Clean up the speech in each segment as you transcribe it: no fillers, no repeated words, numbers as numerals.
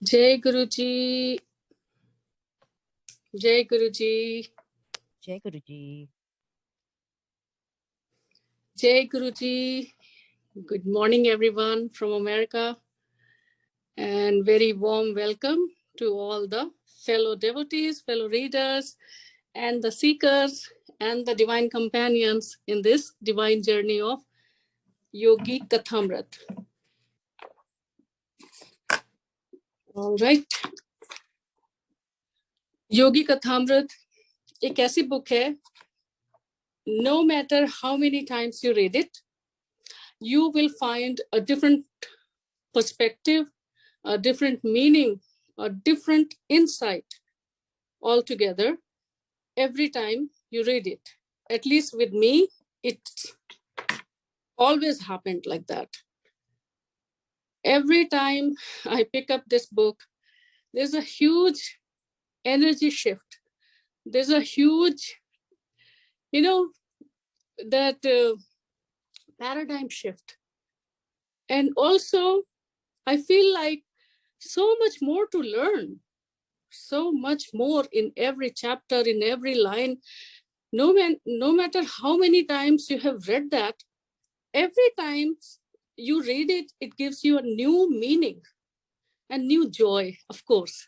जय गुरु जी, जय गुरु जी, जय गुरु जी, जय गुरु जी. Good morning everyone from America and very warm welcome to all the fellow devotees, fellow readers and the seekers and the divine companions in this divine journey of Yogi Kathamrit. All right. Yogi Kathamrit एक ऐसी book है, no matter how many times you read it, you will find a different perspective, a different meaning, a different insight altogether every time you read it. At least with me, it always happened like that. Every time I pick up this book, there's a huge energy shift. There's a huge, that paradigm shift. And also, I feel like so much more to learn, so much more in every chapter, in every line. No matter how many times you have read that, every time you read it, it gives you a new meaning and new joy, of course.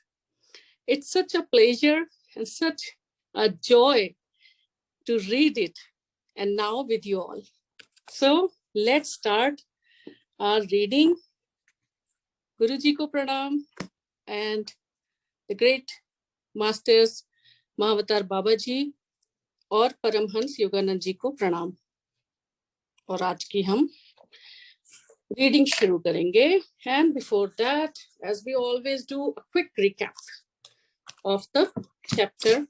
It's such a pleasure and such a joy to read it, and now with you all. So let's start our reading. Guruji ko pranam and the great masters Mahavatar Babaji और परमहंस योगानंद जी को प्रणाम. और आज की हम reading शुरू करेंगे. And before that, as we always do, a quick recap of the chapter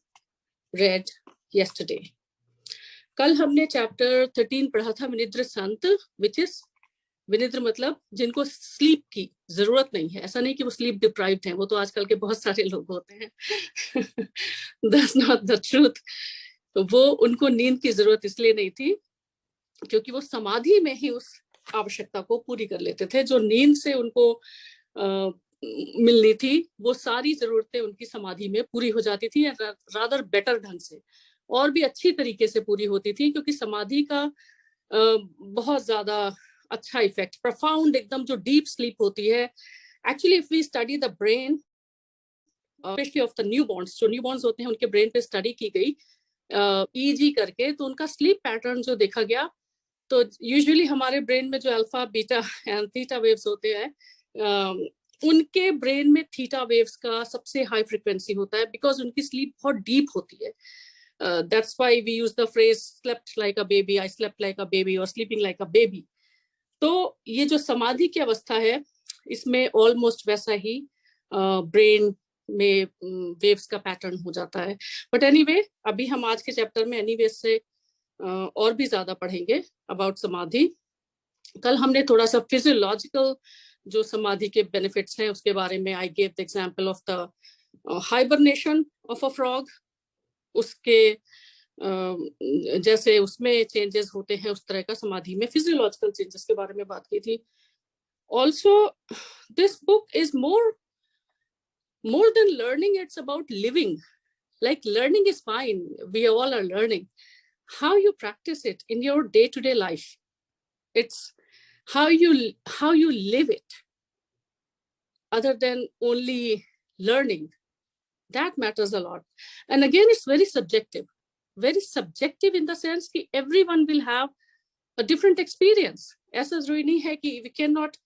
read yesterday. कल हमने चैप्टर 13 पढ़ा था, विनिद्र संत, विच इज विनिद्र मतलब जिनको स्लीप की जरूरत नहीं है. ऐसा नहीं कि वो स्लीप डिप्राइव्ड हैं, वो तो आजकल के बहुत सारे लोग होते हैं. That's not the truth. तो वो उनको नींद की जरूरत इसलिए नहीं थी क्योंकि वो समाधि में ही उस आवश्यकता को पूरी कर लेते थे. जो नींद से उनको मिलनी थी, वो सारी जरूरतें उनकी समाधि में पूरी हो जाती थी, रादर बेटर ढंग से, और भी अच्छी तरीके से पूरी होती थी, क्योंकि समाधि का बहुत ज्यादा अच्छा इफेक्ट, प्रोफाउंड, एकदम जो डीप स्लीप होती है. Actually if we study the brain, specially of the newborns, जो न्यूबॉर्न्स होते हैं उनके ब्रेन पे स्टडी की गई ईजी करके, तो उनका स्लीप पैटर्न जो देखा गया, तो यूजुअली हमारे ब्रेन में जो alpha, beta and theta waves होते हैं, उनके ब्रेन में थीटा वेव्स का सबसे हाई फ्रिक्वेंसी होता है, बिकॉज उनकी स्लीप बहुत डीप होती है. That's why we use the phrase slept like a baby, I slept like a baby, और स्लीपिंग लाइक अ बेबी. तो ये जो समाधि की अवस्था है, इसमें ऑलमोस्ट वैसा ही ब्रेन में वेव्स का पैटर्न हो जाता है. बट एनीवे, अभी हम आज के चैप्टर में एनीवे से और भी ज्यादा पढ़ेंगे अबाउट समाधि. कल हमने थोड़ा सा फिजियोलॉजिकल जो समाधि के बेनिफिट्स हैं उसके बारे में, I gave the example of the hibernation of a frog. उसके जैसे उसमें चेंजेस होते हैं, उस तरह का समाधि में फिजियोलॉजिकल चेंजेस के बारे में बात की थी. Also this book is more than learning, it's about living. Like, learning is fine, we all are learning. How you practice it in your day-to-day life, it's how you live it, other than only learning. That matters a lot. And again, it's very subjective in the sense that everyone will have a different experience. ऐसा जरूरी नहीं है कि we cannot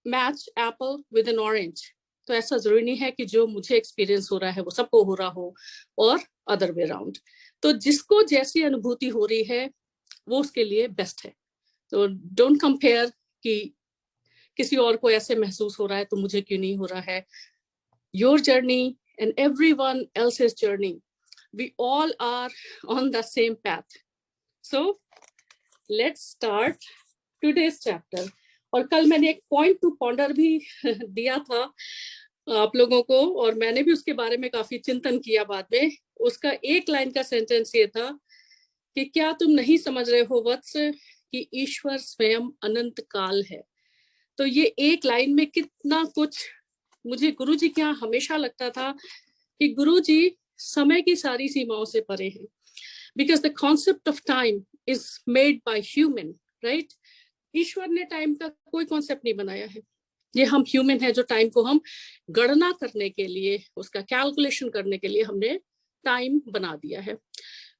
match apple with an orange. तो ऐसा जरूरी नहीं है कि जो मुझे एक्सपीरियंस हो रहा है वो सबको हो रहा हो, और अदर वे राउंड. तो जिसको जैसी अनुभूति हो रही है वो उसके लिए बेस्ट है. तो डोंट कंपेयर कि किसी और को ऐसे महसूस हो रहा है तो मुझे क्यों नहीं हो रहा है. Your journey and everyone else's journey, we all are on the same path. So let's start today's chapter. और कल मैंने एक पॉइंट टू पॉन्डर भी दिया था आप लोगों को, और मैंने भी उसके बारे में काफी चिंतन किया बाद में. उसका एक लाइन का सेंटेंस ये था कि क्या तुम नहीं समझ रहे हो वत्स कि ईश्वर स्वयं अनंत काल है. तो ये एक लाइन में कितना कुछ मुझे गुरुजी के यहाँ हमेशा लगता था कि गुरुजी समय की सारी सीमाओं से परे हैं, because the concept of time is made by human, right? ईश्वर ने टाइम का कोई कॉन्सेप्ट नहीं बनाया है, ये हम ह्यूमन है जो टाइम को हम गणना करने के लिए, उसका कैलकुलेशन करने के लिए हमने टाइम बना दिया है।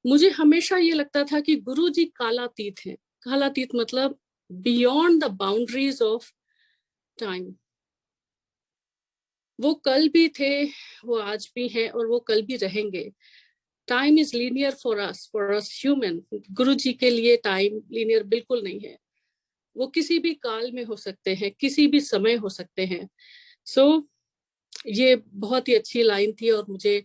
मुझे हमेशा ये लगता था कि गुरुजी कालातीत हैं। कालातीत मतलब beyond the boundaries of time. वो कल भी थे, वो आज भी हैं और वो कल भी रहेंगे। Time is linear for us human. Guruji के लिए टाइम लीनियर बिल्कुल नहीं है। वो किसी भी काल में हो सकते हैं, किसी भी समय हो सकते हैं। सो ये बहुत ही अच्छी लाइन थी और मुझे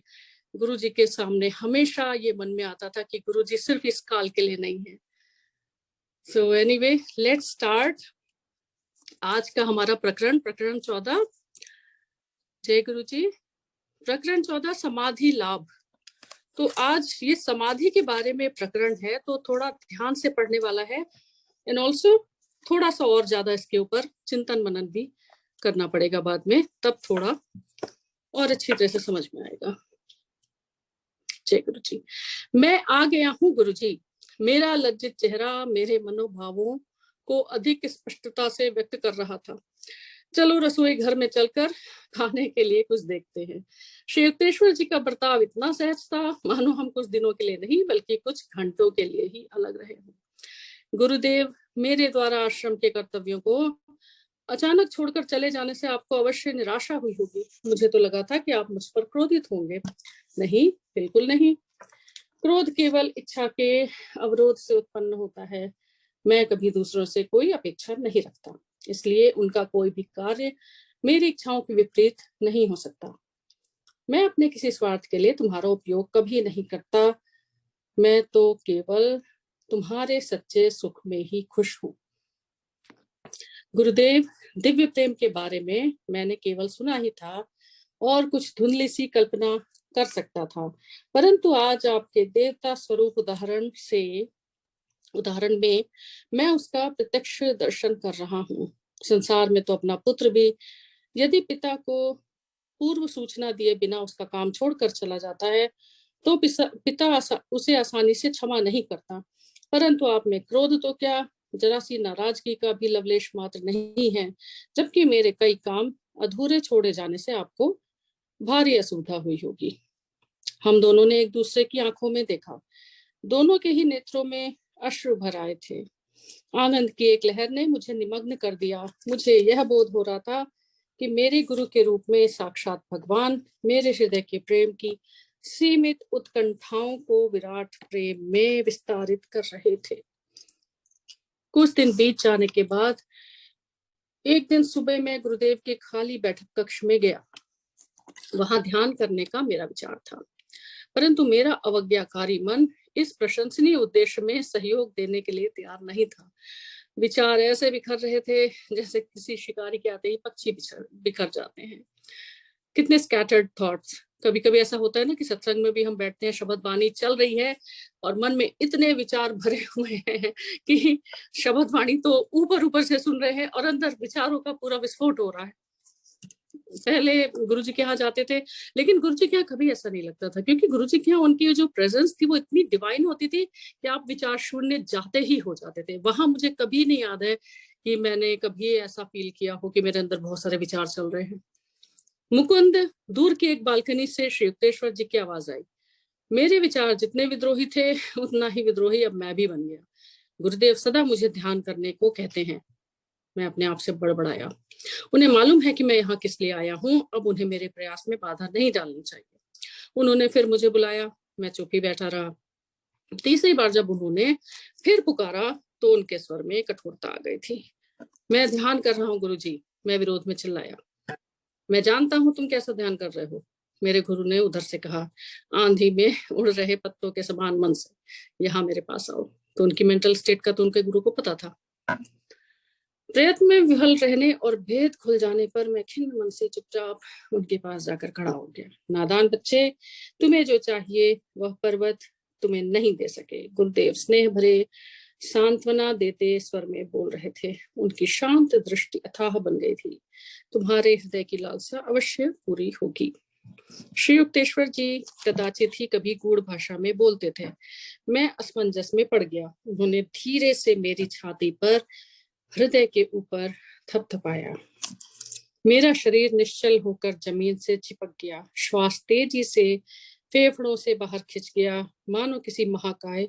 गुरुजी के सामने हमेशा ये मन में आता था कि गुरुजी सिर्फ इस काल के लिए नहीं है। सो एनीवे, लेट्स स्टार्ट आज का हमारा प्रकरण 14। जय गुरुजी। प्रकरण 14 समाधि लाभ। तो आज ये समाधि के बारे में प्रकरण है, तो थोड़ा ध्यान से पढ़ने वाला है एंड ऑल्सो थोड़ा सा और ज्यादा इसके ऊपर चिंतन मनन भी करना पड़ेगा बाद में, तब थोड़ा और अच्छी तरह से समझ में आएगा। जय गुरुजी। मैं आ गया हूँ गुरुजी। मेरा लज्जित चेहरा मेरे मनोभावों को अधिक स्पष्टता से व्यक्त कर रहा था। चलो रसोई घर में चलकर खाने के लिए कुछ देखते हैं। श्री युक्तेश्वर जी का बर्ताव इतना सहज था मानो हम कुछ दिनों के लिए नहीं बल्कि कुछ घंटों के लिए ही अलग रहे हों। गुरुदेव, मेरे द्वारा आश्रम के कर्तव्यों को अचानक छोड़कर चले जाने से आपको अवश्य निराशा हुई होगी। मुझे तो लगा था कि आप मुझ पर क्रोधित होंगे। नहीं, बिल्कुल नहीं। क्रोध केवल इच्छा के अवरोध से उत्पन्न होता है। मैं कभी दूसरों से कोई अपेक्षा नहीं रखता, इसलिए उनका कोई भी कार्य मेरी इच्छाओं के विपरीत नहीं हो सकता। मैं अपने किसी स्वार्थ के लिए तुम्हारा उपयोग कभी नहीं करता। मैं तो केवल तुम्हारे सच्चे सुख में ही खुश हूँ। गुरुदेव, दिव्य प्रेम के बारे में मैंने केवल सुना ही था और कुछ धुंधली सी कल्पना कर सकता था, परंतु आज आपके देवता स्वरूप उदाहरण में मैं उसका प्रत्यक्ष दर्शन कर रहा हूँ। संसार में तो अपना पुत्र भी यदि पिता को पूर्व सूचना दिए बिना उसका काम छोड़कर चला जाता है तो पिता उसे आसानी से क्षमा नहीं करता, परंतु आप में क्रोध तो क्या, जरा सी नाराजगी का भी लवलेश मात्र नहीं है, जबकि मेरे कई काम अधूरे छोड़े जाने से आपको भारी असुविधा हुई होगी। हम दोनों ने एक दूसरे की आंखों में देखा। दोनों के ही नेत्रों में अश्रु भर आए थे। आनंद की एक लहर ने मुझे निमग्न कर दिया। मुझे यह बोध हो रहा था कि मेरे गुरु के रूप में साक्षात भगवान मेरे हृदय के प्रेम की सीमित उत्कंठाओं को विराट प्रेम में विस्तारित कर रहे थे। कुछ दिन बीत जाने के बाद एक दिन सुबह मैं गुरुदेव के खाली बैठक कक्ष में गया। वहां ध्यान करने का मेरा विचार था, परंतु मेरा अवज्ञाकारी मन इस प्रशंसनीय उद्देश्य में सहयोग देने के लिए तैयार नहीं था। विचार ऐसे बिखर रहे थे जैसे किसी शिकारी के आते ही पक्षी बिखर जाते हैं। कितने स्कैटर्ड थॉट्स। कभी कभी ऐसा होता है ना कि सत्संग में भी हम बैठते हैं, शब्द वाणी चल रही है और मन में इतने विचार भरे हुए हैं कि शब्द वाणी तो ऊपर ऊपर से सुन रहे हैं और अंदर विचारों का पूरा विस्फोट हो रहा है। पहले गुरुजी के यहाँ जाते थे, लेकिन गुरुजी के यहाँ कभी ऐसा नहीं लगता था, क्योंकि गुरुजी के यहाँ उनकी जो प्रेजेंस थी वो इतनी डिवाइन होती थी कि आप विचार शून्य जाते ही हो जाते थे। वहां मुझे कभी नहीं याद है कि मैंने कभी ऐसा फील किया हो कि मेरे अंदर बहुत सारे विचार चल रहे हैं। मुकुंद, दूर की एक बालकनी से श्री युक्तेश्वर जी की आवाज आई। मेरे विचार जितने विद्रोही थे उतना ही विद्रोही अब मैं भी बन गया। गुरुदेव सदा मुझे ध्यान करने को कहते हैं। मैं अपने आप से बड़बड़ाया। उन्हें मालूम है कि मैं यहाँ किस लिए आया हूँ, अब उन्हें मेरे प्रयास में बाधा नहीं डालनी चाहिए। उन्होंने फिर मुझे बुलाया। मैं चुप ही बैठा रहा। तीसरी बार जब उन्होंने फिर पुकारा तो उनके स्वर में कठोरता आ गई थी। मैं ध्यान कर रहा हूँ गुरुजी, मैं विरोध में चिल्लाया। मैं जानता हूँ तुम कैसा ध्यान कर रहे हो, मेरे गुरु ने उधर से कहा, आंधी में उड़ रहे पत्तों के समान मन से यहाँ मेरे पास आओ। तो उनकी मेंटल स्टेट का तो उनके गुरु को पता था। प्रयत्न में विफल रहने और भेद खुल जाने पर मैं खिन्न मन से चुपचाप उनके पास जाकर खड़ा हो गया। नादान बच्चे, तुम्हें जो चाहिए वह पर्वत तुम्हें नहीं दे सके। गुरुदेव स्नेह भरे सांत्वना देते स्वर में बोल रहे थे। उनकी शांत दृष्टि अथाह बन गई थी। तुम्हारे हृदय की लालसा अवश्य पूरी होगी। श्री युक्तेश्वर जी कदाचित ही कभी गूढ़ भाषा में बोलते थे। मैं असमंजस में पड़ गया। उन्होंने धीरे से मेरी छाती पर हृदय के ऊपर थपथपाया। मेरा शरीर निश्चल होकर जमीन से चिपक गया। श्वास तेजी से फेफड़ों से बाहर खिंच गया, मानो किसी महाकाय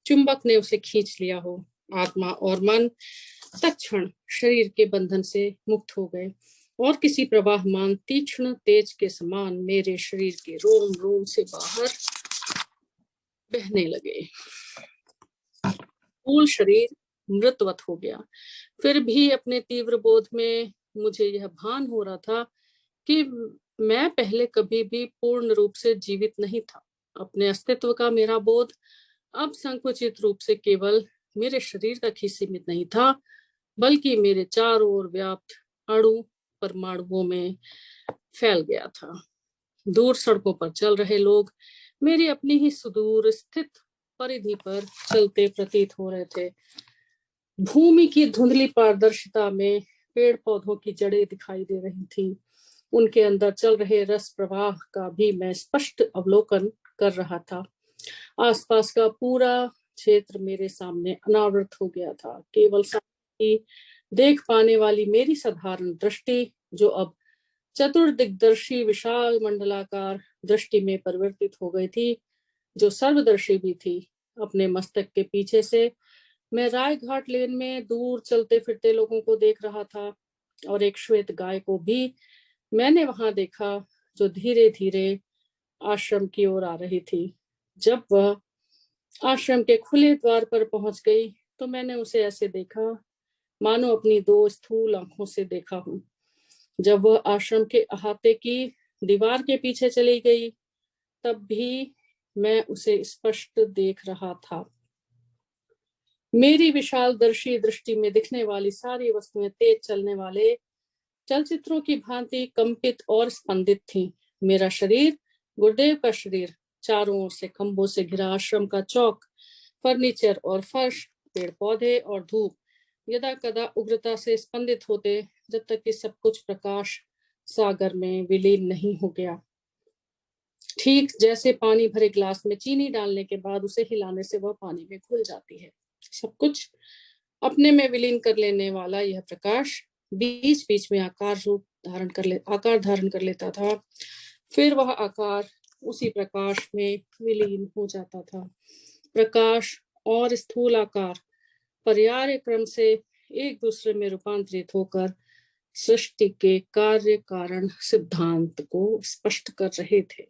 चुंबक ने उसे खींच लिया हो। आत्मा और मन तत्क्षण शरीर के बंधन से मुक्त हो गए और किसी प्रवाहमान तीक्ष्ण तेज के समान मेरे शरीर के रोम रोम से बाहर बहने लगे। पूर्ण शरीर मृतवत हो गया। फिर भी अपने तीव्र बोध में मुझे यह भान हो रहा था कि मैं पहले कभी भी पूर्ण रूप से जीवित नहीं था। अपने अस्तित्व का मेरा बोध अब संकुचित रूप से केवल मेरे शरीर तक ही सीमित नहीं था, बल्कि मेरे चारों ओर व्याप्त अणु परमाणुओं में फैल गया था। दूर सड़कों पर चल रहे लोग मेरी अपनी ही सुदूर स्थित परिधि पर चलते प्रतीत हो रहे थे। भूमि की धुंधली पारदर्शिता में पेड़ पौधों की जड़ें दिखाई दे रही थी। उनके अंदर चल रहे रस प्रवाह का भी मैं स्पष्ट अवलोकन कर रहा था। आसपास का पूरा क्षेत्र मेरे सामने अनावृत हो गया था। केवल सामने देख पाने वाली मेरी साधारण दृष्टि, जो अब चतुर्दिग्दर्शी विशाल मंडलाकार दृष्टि में परिवर्तित हो गई थी, जो सर्वदर्शी भी थी, अपने मस्तक के पीछे से मैं राय घाट लेन में दूर चलते फिरते लोगों को देख रहा था और एक श्वेत गाय को भी मैंने वहां देखा, जो धीरे धीरे आश्रम की ओर आ रही थी। जब वह आश्रम के खुले द्वार पर पहुंच गई तो मैंने उसे ऐसे देखा मानो अपनी दो स्थूल आंखों से देखा हूं। जब वह आश्रम के अहाते की दीवार के पीछे चली गई तब भी मैं उसे स्पष्ट देख रहा था। मेरी विशाल दर्शी दृष्टि में दिखने वाली सारी वस्तुएं तेज चलने वाले चलचित्रों की भांति कंपित और स्पंदित थी। मेरा शरीर, गुरुदेव का शरीर, चारों ओर से खंभों से घिरा आश्रम का चौक, फर्नीचर और फर्श, पेड़ पौधे और धूप यदा कदा उग्रता से स्पंदित होते जब तक कि सब कुछ प्रकाश सागर में विलीन नहीं हो गया। ठीक जैसे पानी भरे ग्लास में चीनी डालने के बाद उसे हिलाने से वह पानी में घुल जाती है। सब कुछ अपने में विलीन कर लेने वाला यह प्रकाश बीच बीच में आकार धारण कर लेता था। फिर वह आकार उसी प्रकाश में विलीन हो जाता था। प्रकाश और स्थूल आकार पर्याय क्रम से एक दूसरे में रूपांतरित होकर सृष्टि के कार्य कारण सिद्धांत को स्पष्ट कर रहे थे।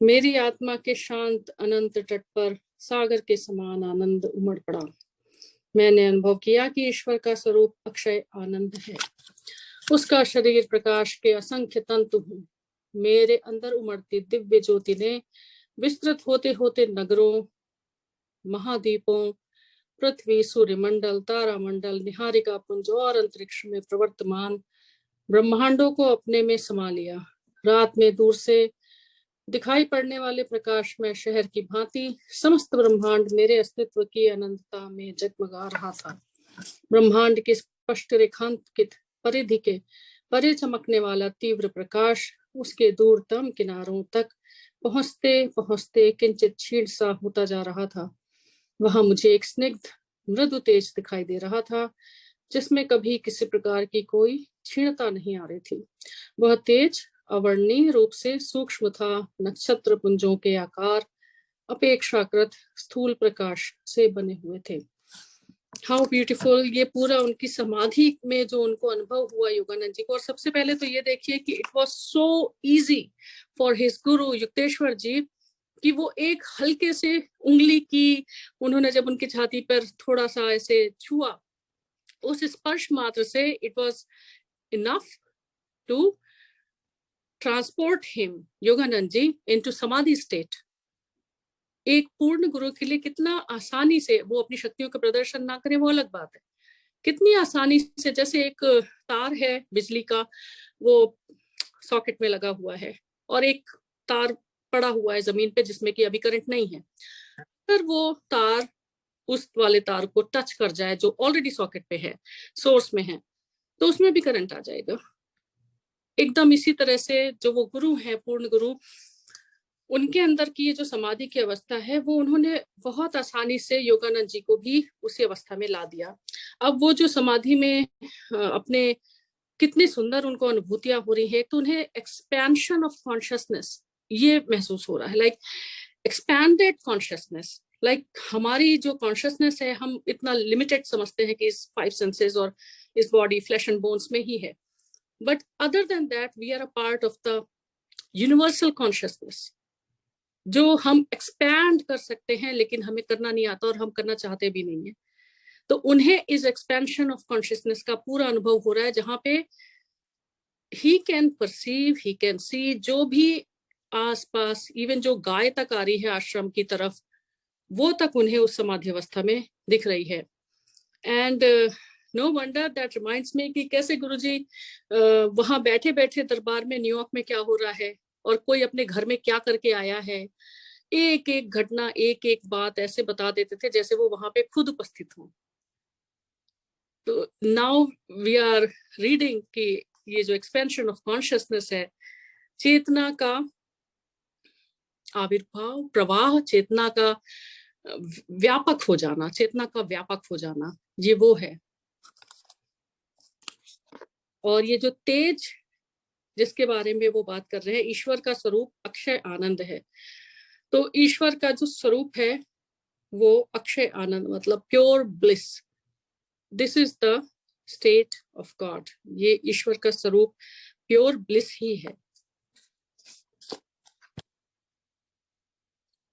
मेरी आत्मा के शांत अनंत तट पर सागर के समान आनंद उमड़ पड़ा। मैंने अनुभव किया कि ईश्वर का स्वरूप अक्षय आनंद है। उसका शरीर प्रकाश के असंख्य तंतु हैं। मेरे अंदर उमड़ती दिव्य ज्योति ने विस्तृत होते होते नगरों, महाद्वीपों, पृथ्वी, सूर्यमंडल, तारामंडल, निहारिका पुंज और अंतरिक्ष में प्रवर्तमान ब्रह्मांडों को अपने में समा लिया। रात में दूर से दिखाई पड़ने वाले प्रकाशमय शहर की भांति समस्त ब्रह्मांड मेरे अस्तित्व की अनंतता में जगमगा रहा था। ब्रह्मांड के स्पष्ट रेखांकित परिधि के परे चमकने वाला तीव्र प्रकाश उसके दूरतम किनारों तक पहुंचते पहुंचते किंचित क्षीण सा होता जा रहा था। वहां मुझे एक स्निग्ध मृदु तेज दिखाई दे रहा था, जिसमें कभी किसी प्रकार की कोई क्षीणता नहीं आ रही थी। वह तेज अवर्णीय रूप से सूक्ष्म था। नक्षत्र पुंजों के आकार अपेक्षाकृत स्थूल प्रकाश से बने हुए थे। How beautiful! ये पूरा उनकी समाधि में जो उनको अनुभव हुआ योगानंद जी को। और सबसे पहले तो ये देखिए कि it was so easy for his गुरु युक्तेश्वर जी कि वो एक हल्के से उंगली की उन्होंने जब उनकी छाती पर थोड़ा सा ऐसे छुआ, उस स्पर्श मात्र से it was enough to transport him, Yogananda ji, into samadhi state. एक पूर्ण गुरु के लिए कितना आसानी से वो अपनी शक्तियों का प्रदर्शन ना करे वो अलग बात है, कितनी आसानी से, जैसे एक तार है बिजली का, वो सॉकेट में लगा हुआ है और एक तार पड़ा हुआ है जमीन पे जिसमें कि अभी करंट नहीं है, फिर वो तार उस वाले तार को टच कर जाए जो ऑलरेडी सॉकेट पे है, सोर्स में है, तो उसमें भी करंट आ जाएगा। एकदम इसी तरह से जो वो गुरु है, पूर्ण गुरु, उनके अंदर की ये जो समाधि की अवस्था है वो उन्होंने बहुत आसानी से योगानंद जी को भी उसी अवस्था में ला दिया। अब वो जो समाधि में अपने कितनी सुंदर उनको अनुभूतियां हो रही है, तो उन्हें एक्सपेंशन ऑफ कॉन्शियसनेस ये महसूस हो रहा है, लाइक एक्सपैंडेड कॉन्शियसनेस। लाइक हमारी जो कॉन्शियसनेस है, हम इतना लिमिटेड समझते हैं कि इस 5 सेंसेस और इस बॉडी, फ्लैश एंड बोन्स में ही है, but other than that we are a part of the universal consciousness, जो हम एक्सपैंड कर सकते हैं, लेकिन हमें करना नहीं आता और हम करना चाहते भी नहीं है। तो उन्हें इस एक्सपेंशन ऑफ कॉन्शियसनेस का पूरा अनुभव हो रहा है, जहां पे he can perceive, he can see, जो भी आसपास, इवन जो गाय तक आ रही है आश्रम की तरफ, वो तक उन्हें उस समाधि अवस्था में दिख रही है। And no wonder, that reminds me कि कैसे गुरुजी वहां बैठे बैठे दरबार में न्यूयॉर्क में क्या हो रहा है और कोई अपने घर में क्या करके आया है, एक एक घटना, एक एक बात ऐसे बता देते थे जैसे वो वहां पे खुद उपस्थित हो। तो नाउ वी आर रीडिंग कि ये जो एक्सपेंशन ऑफ कॉन्शियसनेस है, चेतना का आविर्भाव, प्रवाह, चेतना का व्यापक हो जाना, चेतना का व्यापक हो जाना, ये वो है। और ये जो तेज जिसके बारे में वो बात कर रहे हैं, ईश्वर का स्वरूप अक्षय आनंद है। तो ईश्वर का जो स्वरूप है वो अक्षय आनंद, मतलब pure bliss. This is the state of God. ये ईश्वर का स्वरूप प्योर ब्लिस ही है।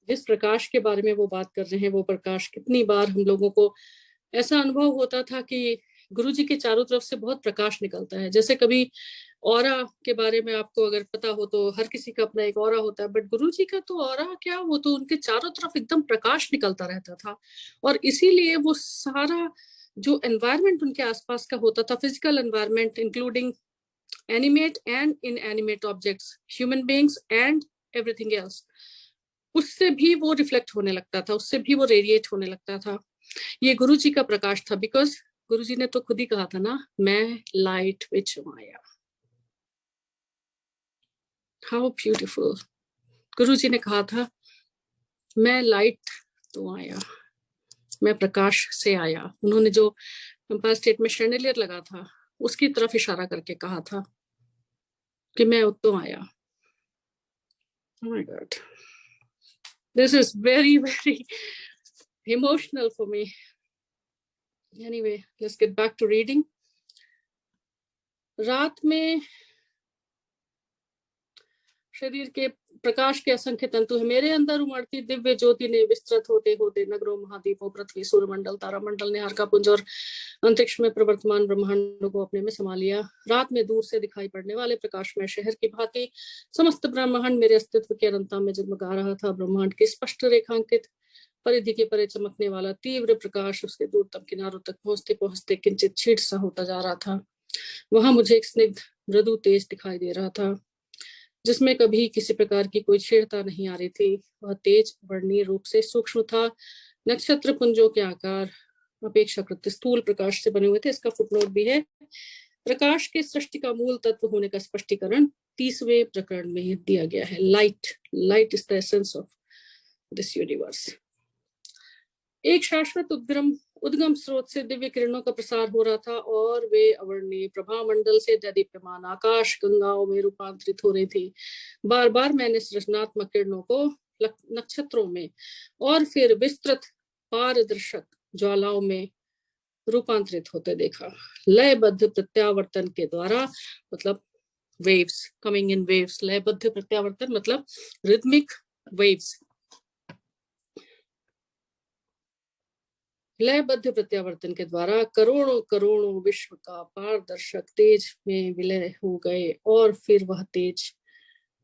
जिस प्रकाश के बारे में वो बात कर रहे हैं, वो प्रकाश, कितनी बार हम लोगों को ऐसा अनुभव होता था कि गुरुजी के चारों तरफ से बहुत प्रकाश निकलता है। जैसे कभी ऑरा के बारे में आपको अगर पता हो तो हर किसी का अपना एक ऑरा होता है, बट गुरुजी का तो ऑरा क्या, वो तो उनके चारों तरफ एकदम प्रकाश निकलता रहता था। और इसीलिए वो सारा जो एनवायरनमेंट उनके आसपास का होता था, physical environment including animate and inanimate objects, human beings and everything else, उससे भी वो रिफ्लेक्ट होने लगता था, उससे भी वो रेडिएट होने लगता था। ये गुरु जी का प्रकाश था, बिकॉज गुरु जी ने तो खुद ही कहा था ना, मैं light which Maya. How beautiful. गुरु जी ने कहा था, मैं लाइट तो आया, मैं प्रकाश से आया। उन्होंने जो एम्पायर स्टेट में शैंडिलियर लगा था उसकी तरफ इशारा करके कहा था कि मैं उत्तो आया। Oh my God. This is very, very emotional for me. Anyway, let's get back to reading. रात में शरीर के प्रकाश के असंख्य तंतु है, मेरे अंदर उमड़ती दिव्य ज्योति ने विस्तृत होते होते नगरों, महाद्वीपों, पृथ्वी, सूर्यमंडल, तारामंडल, निहारिका पुंज और अंतरिक्ष में प्रवर्तमान ब्रह्मांडों को अपने में समा लिया। रात में दूर से दिखाई पड़ने वाले प्रकाश में शहर की भांति समस्त ब्रह्मांड मेरे अस्तित्व की अनंतता में जगमगा रहा था। ब्रह्मांड की स्पष्ट रेखांकित परिधि के परे चमकने वाला तीव्र प्रकाश उसके दूरतम किनारों तक पहुंचते पहुंचते किंचित क्षीण सा होता जा रहा था। वहां मुझे एक स्निग्ध मृदु तेज दिखाई दे रहा था, जिसमें कभी किसी प्रकार की कोई छेड़ता नहीं आ रही थी। वह तेज वर्णीय रूप से सूक्ष्म था। नक्षत्र पुंजों के आकार अपेक्षाकृत स्थूल प्रकाश से बने हुए थे। इसका फुटनोट भी है। प्रकाश के सृष्टि का मूल तत्व होने का स्पष्टीकरण 30वें प्रकरण में दिया गया है। Light is the essence of this universe. एक शाश्वत उद्गम स्रोत से दिव्य किरणों का प्रसार हो रहा था और वे अवर्णीय प्रभा मंडल से दैदीप्यमान आकाश गंगाओं में रूपांतरित हो रही थी। बार बार मैंने सृजनात्मक किरणों को नक्षत्रों में और फिर विस्तृत पारदर्शक ज्वालाओं में रूपांतरित होते देखा। लयबद्ध प्रत्यावर्तन के द्वारा, मतलब वेव्स, कमिंग इन वेव्स। लयबद्ध प्रत्यावर्तन मतलब रिदमिक वेव्स। लयबद्ध प्रत्यावर्तन के द्वारा करोड़ों करोड़ों विश्व का पारदर्शक तेज में विलय हो गए और फिर वह तेज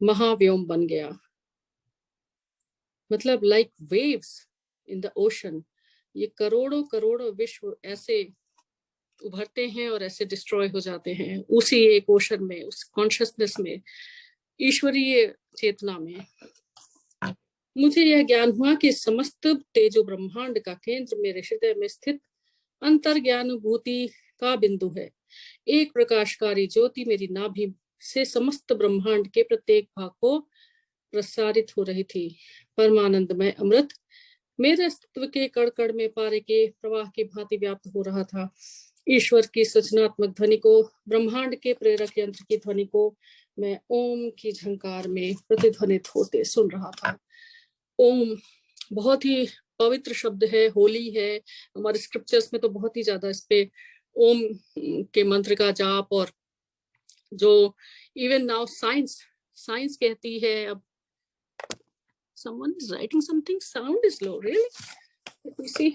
महाव्योम बन गया। मतलब like waves in the ocean, ये करोड़ों करोड़ों विश्व ऐसे उभरते हैं और ऐसे डिस्ट्रॉय हो जाते हैं उसी एक ओशन में, उस कॉन्शियसनेस में, ईश्वरीय चेतना में। मुझे यह ज्ञान हुआ कि समस्त तेजो ब्रह्मांड का केंद्र मेरे हृदय में स्थित अंतर्ज्ञानुभूति का बिंदु है। एक प्रकाशकारी ज्योति मेरी नाभि से समस्त ब्रह्मांड के प्रत्येक भाग को प्रसारित हो रही थी। परमानंदमय अमृत मेरे अस्तित्व के कण कण में पारे के प्रवाह की भांति व्याप्त हो रहा था। ईश्वर की सृजनात्मक ध्वनि को, ब्रह्मांड के प्रेरक यंत्र की ध्वनि को मैं ओम की झंकार में प्रतिध्वनित होते सुन रहा था। ओम बहुत ही पवित्र शब्द है, होली है। हमारे स्क्रिप्चर्स में तो बहुत ही ज्यादा इस पे ओम के मंत्र का जाप, और जो इवन नाउ साइंस कहती है, अब someone is writing something, sound is low, really? Let me see.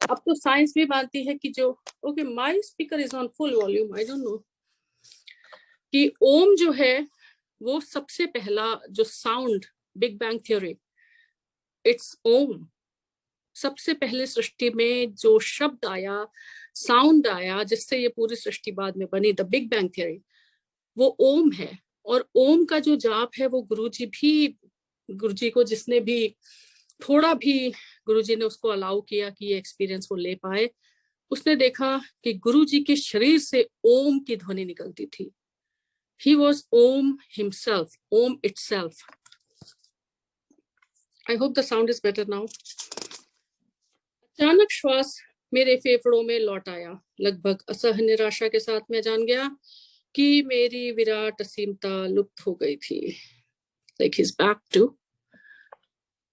अब तो साइंस भी मानती है कि जो okay my speaker is on full volume, I don't know, कि ओम जो है वो सबसे पहला जो sound, big bang theory, it's Om. सबसे पहले सृष्टि में जो शब्द आया, साउंड आया, जिससे ये पूरी सृष्टि बाद में बनी, द बिग बैंग थ्योरी, वो ओम है। और ओम का जो जाप है वो गुरुजी को जिसने भी थोड़ा भी गुरुजी ने उसको अलाउ किया कि ये एक्सपीरियंस वो ले पाए, उसने देखा कि गुरुजी के शरीर से ओम की ध्वनि निकलती थी। He was Om himself, Om itself. I hope the sound is better now. अचानक श्वास मेरे फेफड़ों में लौट आया। लगभग असह्य निराशा के साथ मैं जान गया कि मेरी विराट असीमता लुप्त हो गई थी। Like he's back to.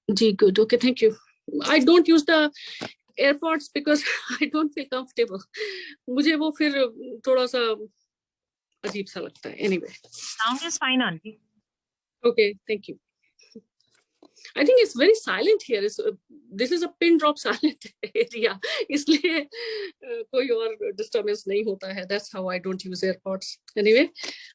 Ji good, okay, thank you. I don't use the AirPods because I don't feel comfortable. मुझे वो फिर थोड़ा सा अजीब सा लगता है। Anyway. Sound is fine, auntie. Okay, thank you. I think it's very silent here. This is a pin drop silent area. इसलिए कोई और disturbance नहीं होता है. That's how I don't use AirPods. Anyway,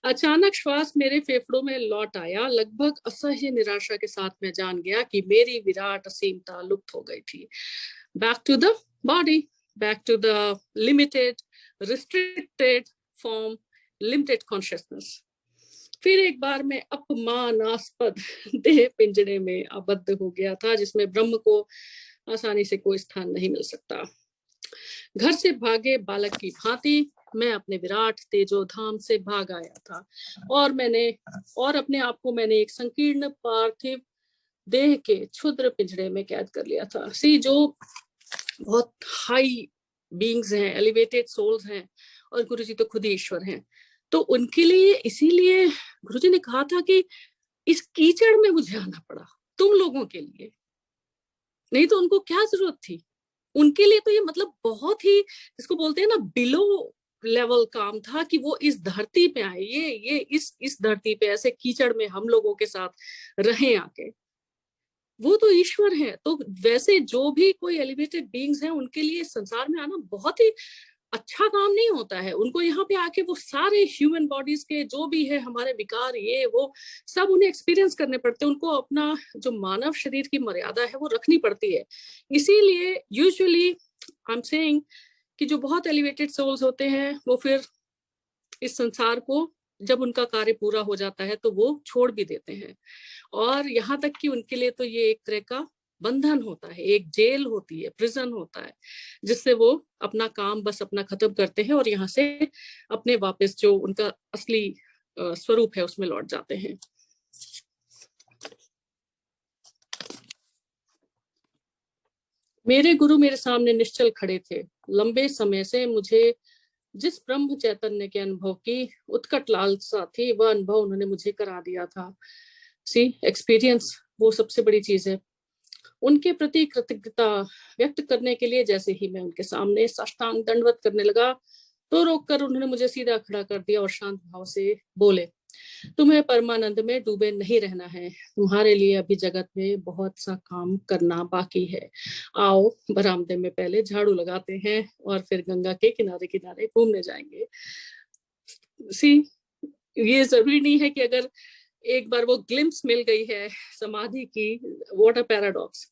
अचानक श्वास मेरे फेफड़ों में लौट आया। लगभग असह्य निराशा के साथ मैं जान गया कि मेरी विराट असीमता लुप्त हो गई थी। Back to the body, back to the limited, restricted form, limited consciousness. फिर एक बार मैं अपमानास्पद देह पिंजरे में आबद्ध हो गया था, जिसमें ब्रह्म को आसानी से कोई स्थान नहीं मिल सकता। घर से भागे बालक की भांति मैं अपने विराट तेजोधाम से भाग आया था, और अपने आप को मैंने एक संकीर्ण पार्थिव देह के क्षुद्र पिंजरे में कैद कर लिया था। जो बहुत हाई बीइंग्स हैं, एलिवेटेड सोल्स हैं, और गुरुजी तो खुद ही ईश्वर हैं, तो उनके लिए इसीलिए गुरुजी ने कहा था कि इस कीचड़ में मुझे आना पड़ा तुम लोगों के लिए, नहीं तो उनको क्या जरूरत थी। उनके लिए तो ये मतलब बहुत ही, जिसको बोलते हैं ना, बिलो लेवल काम था कि वो इस धरती पे आए, ये इस धरती पे ऐसे कीचड़ में हम लोगों के साथ रहें आके। वो तो ईश्वर है। तो वैसे जो भी कोई एलिवेटेड बीइंग्स हैं, उनके लिए संसार में आना बहुत ही अच्छा काम नहीं होता है। उनको यहाँ पे आके वो सारे ह्यूमन बॉडीज के जो भी है हमारे विकार, ये वो सब उन्हें एक्सपीरियंस करने पड़ते हैं। उनको अपना जो मानव शरीर की मर्यादा है वो रखनी पड़ती है। इसीलिए यूजुअली आई एम सेइंग कि जो बहुत एलिवेटेड सोल्स होते हैं वो फिर इस संसार को जब उनका कार्य पूरा हो जाता है तो वो छोड़ भी देते हैं। और यहाँ तक कि उनके लिए तो ये एक तरह का बंधन होता है, एक जेल होती है, प्रिजन होता है, जिससे वो अपना काम बस अपना खत्म करते हैं और यहाँ से अपने वापस जो उनका असली स्वरूप है उसमें लौट जाते हैं। मेरे गुरु मेरे सामने निश्चल खड़े थे। लंबे समय से मुझे जिस ब्रह्म चैतन्य के अनुभव की उत्कट लालसा थी, वह अनुभव उन्होंने मुझे करा दिया था। एक्सपीरियंस वो सबसे बड़ी चीज है। उनके प्रति कृतज्ञता व्यक्त करने के लिए जैसे ही मैं उनके सामने साष्टांग दंडवत करने लगा तो रोककर उन्होंने मुझे सीधा खड़ा कर दिया और शांत भाव से बोले, तुम्हें परमानंद में डूबे नहीं रहना है। तुम्हारे लिए अभी जगत में बहुत सा काम करना बाकी है। आओ बरामदे में पहले झाड़ू लगाते हैं और फिर गंगा के किनारे किनारे घूमने जाएंगे। ये जरूरी नहीं है कि अगर एक बार वो ग्लिम्स मिल गई है समाधि की, व्हाट अ पैराडॉक्स,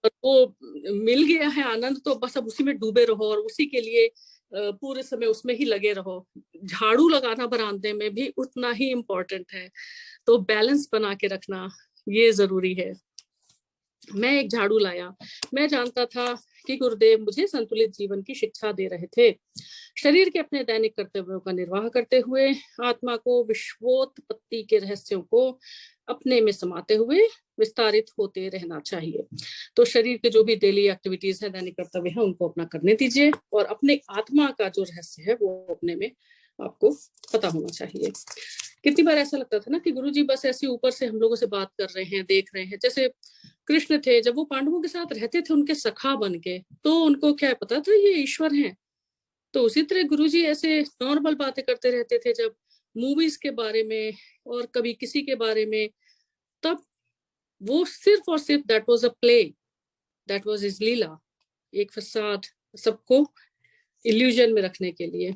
और वो मिल गया है आनंद, तो बस अब उसी में डूबे रहो और उसी के लिए पूरे समय उसमें ही लगे रहो। झाड़ू लगाना बरामदे में भी उतना ही इम्पोर्टेंट है। तो बैलेंस बना के रखना ये जरूरी है। मैं एक झाड़ू लाया। मैं जानता था कि गुरुदेव मुझे संतुलित जीवन की शिक्षा दे रहे थे। शरीर के अपने दैनिक कर्तव्यों का निर्वाह करते हुए आत्मा को विश्वोत्पत्ति के रहस्यों को अपने में समाते हुए विस्तारित होते रहना चाहिए। तो शरीर के जो भी डेली एक्टिविटीज है, दैनिक कर्तव्य है, उनको अपना करने दीजिए और अपने आत्मा का जो रहस्य है वो अपने में आपको पता होना चाहिए। कितनी बार ऐसा लगता था ना कि गुरुजी बस ऐसे ऊपर से हम लोगों से बात कर रहे हैं, देख रहे हैं। जैसे कृष्ण थे, जब वो पांडवों के साथ रहते थे उनके सखा बन के, तो उनको क्या पता था ये ईश्वर हैं। तो उसी तरह गुरुजी ऐसे नॉर्मल बातें करते रहते थे, जब मूवीज के बारे में और कभी किसी के बारे में, तब वो सिर्फ और सिर्फ that was a play, that was his leela, एक फसाद, सबको इल्यूजन में रखने के लिए।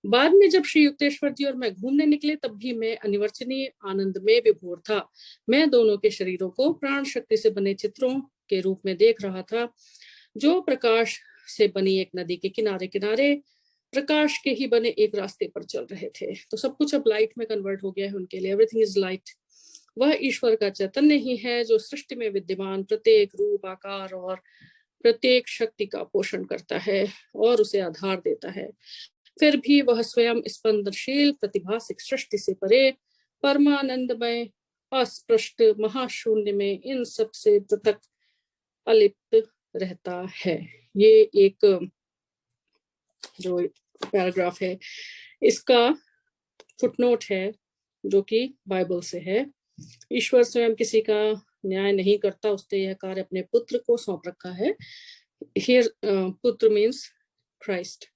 बाद में जब श्री युक्तेश्वर जी और मैं घूमने निकले, तब भी मैं अनिवर्चनीय आनंद में विभोर था। मैं दोनों के शरीरों को प्राण शक्ति से बने चित्रों के रूप में देख रहा था, जो प्रकाश से बनी एक नदी के किनारे किनारे प्रकाश के ही बने एक रास्ते पर चल रहे थे। तो सब कुछ अब लाइट में कन्वर्ट हो गया है उनके लिए। Everything is light. वह ईश्वर का चैतन्य ही है जो सृष्टि में विद्यमान प्रत्येक रूप, आकार और प्रत्येक शक्ति का पोषण करता है और उसे आधार देता है। फिर भी वह स्वयं स्पंदनशील प्रतिभासिक सृष्टि से परे परमानंदमय अस्पृष्ट महाशून्य में इन सब से पृथक अलिप्त रहता है। ये एक जो पैराग्राफ है इसका फुटनोट है जो कि बाइबल से है। ईश्वर स्वयं किसी का न्याय नहीं करता, उसने यह कार्य अपने पुत्र को सौंप रखा है। हियर पुत्र मीन्स क्राइस्ट।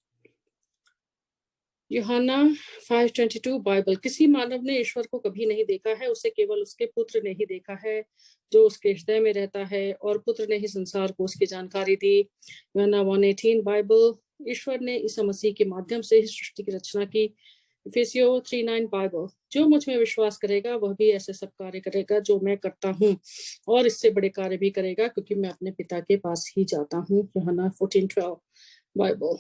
यूहन्ना 5:22 बाइबल, किसी मानव ने ईश्वर को कभी नहीं देखा है, उसे केवल उसके पुत्र ने ही देखा है जो उसके हृदय में रहता है, और पुत्र ने ही संसार को उसकी जानकारी दी। यूहन्ना 1:18 बाइबल, ईश्वर ने ईसा मसीह के माध्यम से ही सृष्टि की रचना की। इफिसियों 3:9 बाइबल, जो मुझ में विश्वास करेगा वह भी ऐसे सब कार्य करेगा जो मैं करता हूँ, और इससे बड़े कार्य भी करेगा, क्योंकि मैं अपने पिता के पास ही जाता हूँ। यूहन्ना 14:12 बाइबल,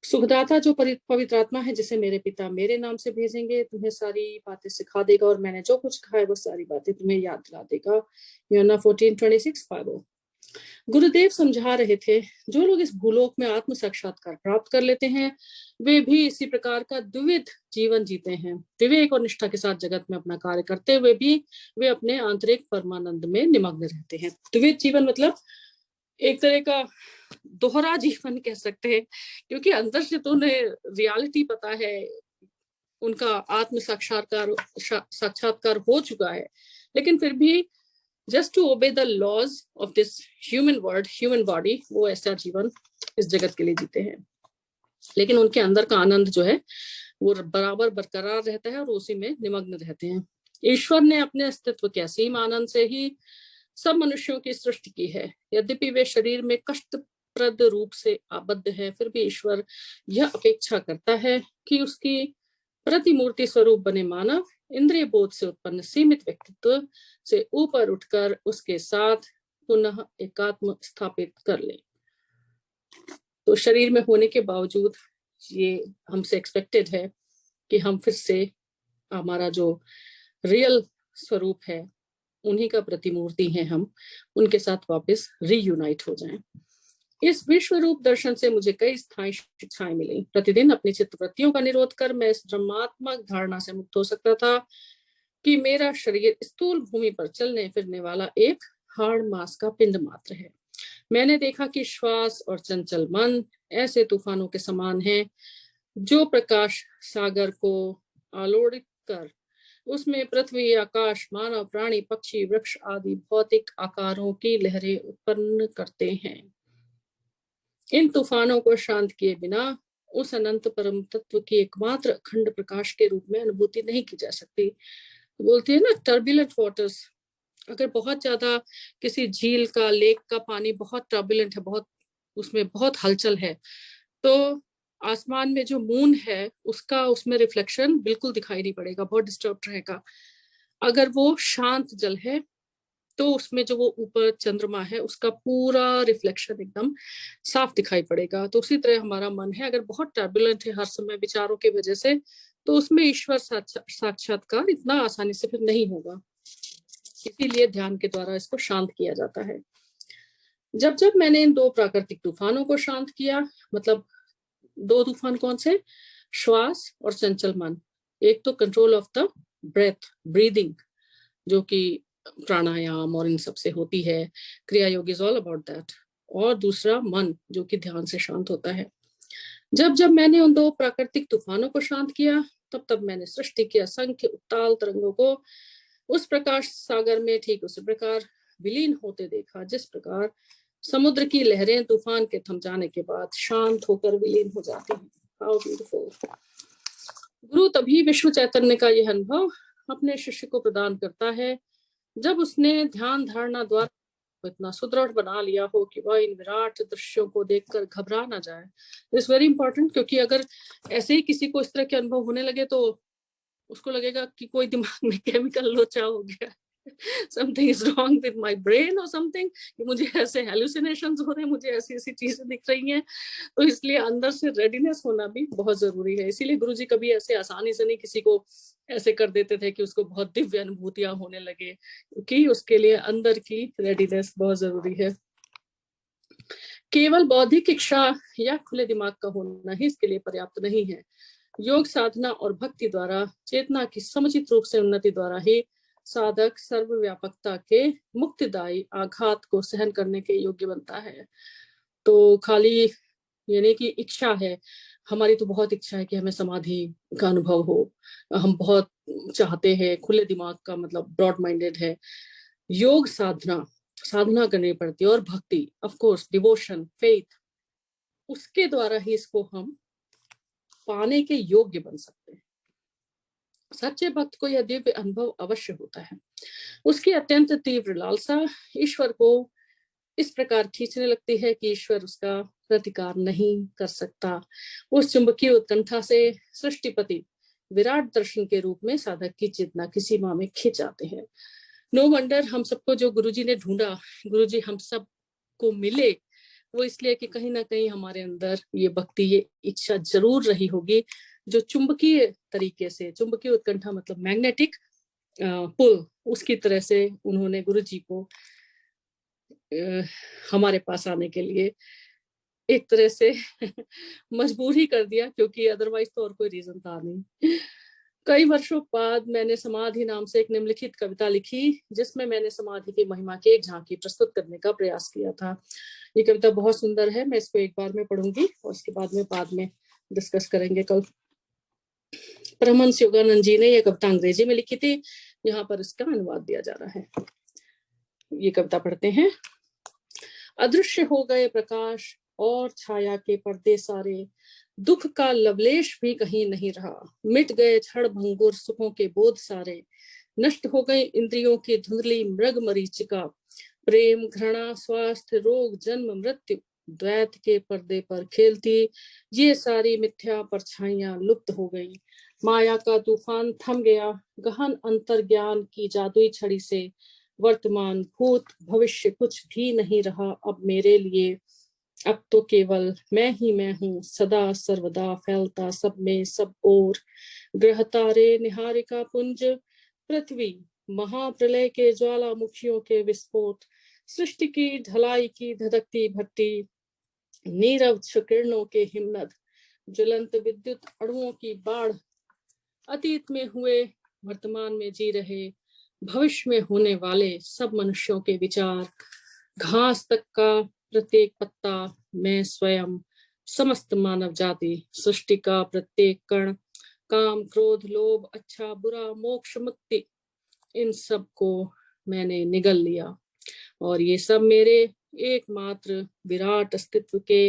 सुखदाता जो पवित्र आत्मा है जिसे मेरे पिता मेरे नाम से भेजेंगे, तुम्हें सारी बातें सिखा देगा और मैंने जो कुछ कहा है वो सारी बातें तुम्हें याद दिला देगा। यूहन्ना 14:26 बाइबल, गुरुदेव समझा रहे थे, जो लोग इस भूलोक में आत्म साक्षात्कार प्राप्त कर लेते हैं वे भी इसी प्रकार का द्विविध जीवन जीते हैं। विवेक और निष्ठा के साथ जगत में अपना कार्य करते हुए भी वे अपने आंतरिक परमानंद में निमग्न रहते हैं। द्विविध जीवन मतलब एक तरह का दोहरा जीवन कह सकते हैं, क्योंकि अंदर से तो उन्हें रियलिटी पता है, उनका आत्म साक्षात्कार हो चुका है, लेकिन फिर भी just to obey the laws of this human world, human body, वो ऐसा जीवन इस जगत के लिए जीते हैं। लेकिन उनके अंदर का आनंद जो है वो बराबर बरकरार रहता है और उसी में निमग्न रहते हैं। ईश्वर ने अपने अस्तित्व के असीम आनंद से ही सब मनुष्यों की सृष्टि की है। यद्यपि वे शरीर में कष्टप्रद रूप से आबद्ध है, फिर भी ईश्वर यह अपेक्षा करता है कि उसकी प्रतिमूर्ति स्वरूप बने मानव इंद्रिय बोध से उत्पन्न सीमित व्यक्तित्व से ऊपर उठकर उसके साथ पुनः एकात्म स्थापित कर ले। तो शरीर में होने के बावजूद ये हमसे एक्सपेक्टेड है कि हम फिर से हमारा जो रियल स्वरूप है, उन्हीं का प्रतिमूर्ति है, हम उनके साथ वापस रीयूनाइट हो जाएं। इस विश्व रूप दर्शन से मुझे कई स्थायी शिक्षाएं मिली। प्रतिदिन अपनी चित्तवृत्तियों का निरोध कर मैं इस ब्रह्मात्मक धारणा से मुक्त हो सकता था कि मेरा शरीर स्थूल भूमि पर चलने फिरने वाला एक हार्ड मास का पिंड मात्र है। मैंने देखा कि श्वास और चंचल मन ऐसे तूफानों के समान हैं जो प्रकाश सागर को आलोड़ित कर उसमें पृथ्वी, आकाश, मानव, प्राणी, पक्षी, वृक्ष आदि भौतिक आकारों की लहरें उत्पन्न करते हैं। इन तूफानों को शांत किए बिना उस अनंत परम तत्व की एकमात्र अखंड प्रकाश के रूप में अनुभूति नहीं की जा सकती। बोलते हैं ना, टर्बुलेंट वाटर्स, अगर बहुत ज्यादा किसी झील का, लेक का पानी बहुत टर्बुलेंट है, बहुत उसमें बहुत हलचल है, तो आसमान में जो मून है उसका उसमें रिफ्लेक्शन बिल्कुल दिखाई नहीं पड़ेगा, बहुत डिस्टर्ब रहेगा। अगर वो शांत जल है तो उसमें जो वो ऊपर चंद्रमा है उसका पूरा रिफ्लेक्शन एकदम साफ दिखाई पड़ेगा। तो उसी तरह हमारा मन है, अगर बहुत टर्बुलेंट है हर समय विचारों की वजह से, तो उसमें ईश्वर साक्षात्कार इतना आसानी से फिर नहीं होगा। इसीलिए ध्यान के द्वारा इसको शांत किया जाता है। जब जब मैंने इन 2 प्राकृतिक तूफानों को शांत किया, मतलब 2 तूफान कौन से, श्वास और चंचल मन। एक तो control of the breath, breathing, जो कि प्राणायाम और इन सब से होती है, क्रिया योग इज ऑल अबाउट दैट। और दूसरा मन, जो कि ध्यान से शांत होता है। जब जब मैंने उन 2 प्राकृतिक तूफानों को शांत किया, तब तब मैंने सृष्टि के असंख्य उत्ताल तरंगों को उस प्रकाश सागर में ठीक उसी प्रकार विलीन होते देखा, जिस प्रकार समुद्र की लहरें तूफान के थम जाने के बाद शांत होकर विलीन हो जाती हैं। How beautiful. गुरु तभी विश्व चैतन्य का यह अनुभव अपने शिष्य को प्रदान करता है जब उसने ध्यान धारणा द्वारा इतना सुदृढ़ बना लिया हो कि वह इन विराट दृश्यों को देखकर घबरा ना जाए। इट्स वेरी इंपॉर्टेंट, क्योंकि अगर ऐसे ही किसी को इस तरह के अनुभव होने लगे तो उसको लगेगा कि कोई दिमाग में केमिकल लोचा हो गया, something is wrong with my brain और समथिंग, कि मुझे ऐसे हेलुसिनेशंस हो रहे हैं, मुझे ऐसी ऐसी चीजें दिख रही हैं। तो इसलिए अंदर से रेडीनेस होना भी बहुत जरूरी है। इसीलिए गुरुजी कभी ऐसे आसानी से नहीं किसी को ऐसे कर देते थे कि उसको बहुत दिव्य अनुभूतियां होने लगे, क्योंकि उसके लिए अंदर की रेडीनेस बहुत जरूरी है। केवल बौद्धिक इच्छा या खुले दिमाग का होना ही इसके लिए पर्याप्त नहीं है। योग साधना और भक्ति द्वारा चेतना की समुचित रूप से उन्नति द्वारा ही साधक सर्वव्यापकता के मुक्तिदायी आघात को सहन करने के योग्य बनता है। तो खाली यानी कि इच्छा है, हमारी तो बहुत इच्छा है कि हमें समाधि का अनुभव हो, हम बहुत चाहते हैं, खुले दिमाग का मतलब ब्रॉड माइंडेड है। योग साधना करनी पड़ती है, और भक्ति, ऑफ कोर्स डिवोशन, फेथ, उसके द्वारा ही इसको हम पाने के योग्य बन सकते हैं। सच्चे भक्त को यह दिव्य अनुभव अवश्य होता है। उसकी अत्यंत तीव्र लालसा ईश्वर को इस प्रकार खींचने लगती है कि ईश्वर उसका प्रतिकार नहीं कर सकता। उस चुंबकीय उत्कंठा से सृष्टिपति विराट दर्शन के रूप में साधक की चेतना की सीमा में खिंच आते हैं। नो वंडर हम सबको जो गुरुजी ने ढूंढा, गुरुजी हम सब को मिले, वो इसलिए कि कहीं ना कहीं हमारे अंदर ये भक्ति, ये इच्छा जरूर रही होगी, जो चुंबकीय तरीके से, चुंबकीय उत्कंठा मतलब मैग्नेटिक पुल, उसकी तरह से उन्होंने गुरुजी को हमारे पास आने के लिए एक तरह से मजबूर ही कर दिया, क्योंकि अदरवाइज तो और कोई रीजन था नहीं। कई वर्षों बाद मैंने समाधि नाम से एक निम्नलिखित कविता लिखी, जिसमें मैंने समाधि की महिमा की एक झांकी प्रस्तुत करने का प्रयास किया था। ये कविता बहुत सुंदर है, मैं इसको एक बार में पढ़ूंगी और उसके बाद में डिस्कस करेंगे कल। परमहंस योगानंद जी ने यह कविता अंग्रेजी में लिखी थी, यहाँ पर इसका अनुवाद दिया जा रहा है। ये कविता पढ़ते हैं। अदृश्य हो गए प्रकाश और छाया के पर्दे सारे, दुख का लवलेश भी कहीं नहीं रहा, मिट गए क्षण भंगुर सुखों के बोध सारे, नष्ट हो गई इंद्रियों की धुंधली मृग मरीचिका, प्रेम घृणा स्वास्थ्य रोग जन्म मृत्यु द्वैत के पर्दे पर खेलती ये सारी मिथ्या परछाइयां लुप्त हो गई। माया का तूफान थम गया गहन अंतर्ज्ञान की जादुई छड़ी से, वर्तमान भूत भविष्य कुछ भी नहीं रहा अब मेरे लिए, अब तो केवल मैं ही मैं हूँ, सदा सर्वदा फैलता सब में सब ओर, ग्रह तारे निहारिका पुंज पृथ्वी महाप्रलय के ज्वालामुखियों के विस्फोट, सृष्टि की ढलाई की धधकती भट्टी, नीरव किरणों के हिमनद, ज्वलंत विद्युत अणुओं की बाढ़, अतीत में हुए वर्तमान में जी रहे भविष्य में होने वाले सब मनुष्यों के विचार, घास तक का प्रत्येक पत्ता, मैं स्वयं, समस्त मानव जाति, सृष्टि का प्रत्येक कण, काम क्रोध लोभ अच्छा बुरा मोक्ष मुक्ति, इन सब को मैंने निगल लिया और ये सब मेरे एकमात्र विराट अस्तित्व के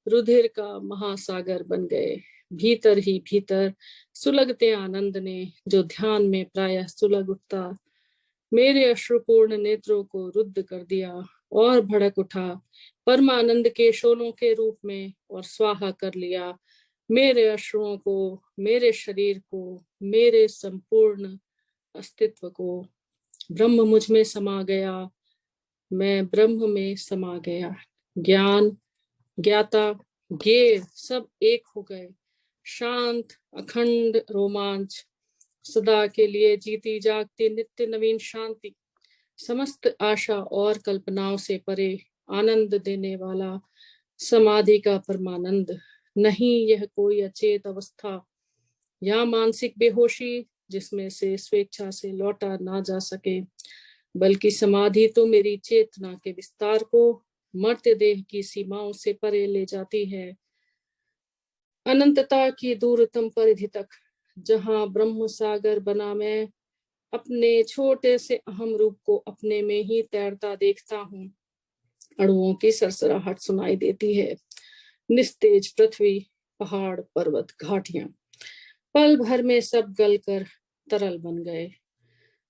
रुधिर का महासागर बन गए। भीतर ही भीतर सुलगते आनंद ने जो ध्यान में प्रायः सुलग उठता, मेरे अश्रुपूर्ण नेत्रों को रुद्ध कर दिया और भड़क उठा परमानंद के शोलों के रूप में और स्वाहा कर लिया मेरे अश्रुओं को, मेरे शरीर को, मेरे संपूर्ण अस्तित्व को। ब्रह्म मुझ में समा गया, मैं ब्रह्म में समा गया, ज्ञान ज्ञाता ज्ञेय सब एक हो गए, शांत अखंड रोमांच, सदा के लिए जीती जागती नित्य नवीन शांति, समस्त आशा और कल्पनाओं से परे आनंद देने वाला समाधि का परमानंद। नहीं यह कोई अचेत अवस्था या मानसिक बेहोशी जिसमें से स्वेच्छा से लौटा ना जा सके, बल्कि समाधि तो मेरी चेतना के विस्तार को मर्त्य देह की सीमाओं से परे ले जाती है, अनंतता की दूरतम परिधि तक, जहां ब्रह्म सागर बना मैं अपने छोटे से अहम रूप को अपने में ही तैरता देखता हूँ। अणुओं की सरसराहट सुनाई देती है। निस्तेज पृथ्वी, पहाड़, पर्वत, घाटियां पल भर में सब गलकर तरल बन गए।